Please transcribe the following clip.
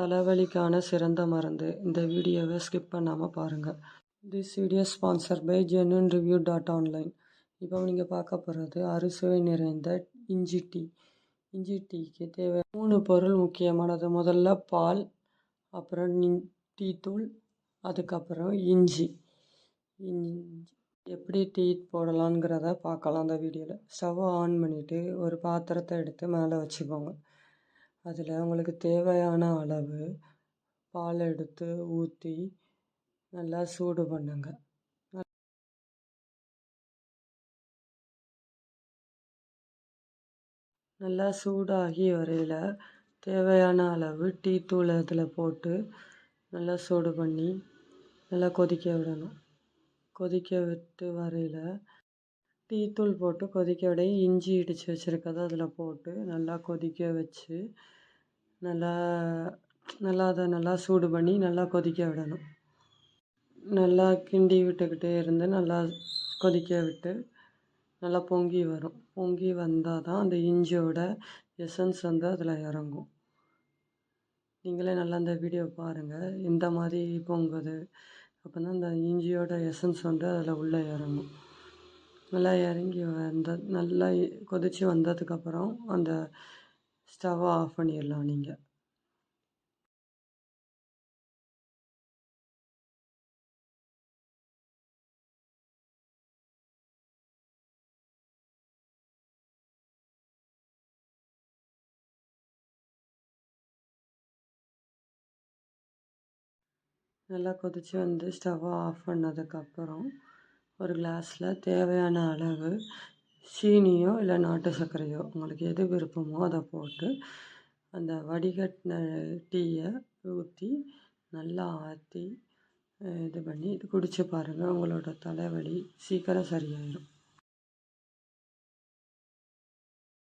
தலைவலிக்கான சிறந்த மருந்து. இந்த வீடியோவை ஸ்கிப் பண்ணாமல் பாருங்கள். This video sponsor by genuinreview.online. இப்போ நீங்கள் பார்க்க போகிறது அறுசுவை நிறைந்த இஞ்சி டீ. இஞ்சி டீக்கு தேவை 3 பொருள் முக்கியமானது. முதல்ல பால், அப்புறம் டீத்தூள், அதுக்கப்புறம் இஞ்சி. எப்படி டீ போடலாங்கிறத பார்க்கலாம் அந்த வீடியோவில். ஸ்டவ்வை ஆன் பண்ணிவிட்டு ஒரு பாத்திரத்தை எடுத்து மேலே வச்சுக்கோங்க. அதில் உங்களுக்கு தேவையான அளவு பால் எடுத்து ஊற்றி நல்லா சூடு பண்ணுங்க. நல்லா சூடாகி வரையில் தேவையான அளவு டீ தூள் அதில் போட்டு நல்லா சூடு பண்ணி நல்லா கொதிக்க விடணும். கொதிக்க விட்டு வரையில் டீ தூள் போட்டு கொதிக்க விட இஞ்சி இடித்து வச்சுருக்கதை அதில் போட்டு நல்லா கொதிக்க வச்சு நல்லா சூடு பண்ணி நல்லா கொதிக்க விடணும். நல்லா கிண்டி விட்டுக்கிட்டே இருந்து நல்லா கொதிக்க விட்டு நல்லா பொங்கி வரும். பொங்கி வந்தால் தான் அந்த இஞ்சியோட எசன்ஸ் அதில் இறங்கும். நீங்களே நல்லா அந்த வீடியோ பாருங்கள். இந்த மாதிரி பொங்குது அப்போ தான் அந்த இஞ்சியோட எசன்ஸ் அதில் உள்ளே இறங்கும். நல்லா இறங்கி நல்லா கொதித்து வந்ததுக்கப்புறம் அந்த ஸ்டவ்வை ஆஃப் பண்ணிடலாம். நீங்கள் நல்லா கொதித்து வந்து ஸ்டவ்வை ஆஃப் பண்ணதுக்கப்புறம் ஒரு கிளாஸில் தேவையான அளவு சீனியோ இல்லை நாட்டு சர்க்கரையோ உங்களுக்கு எது விருப்பமோ அதை போட்டு அந்த வடிகட்டின டீயை ஊற்றி நல்லா ஆற்றி இது பண்ணி குடித்து பாருங்கள். உங்களோட தலைவலி சீக்கிரம் சரியாயிடும்.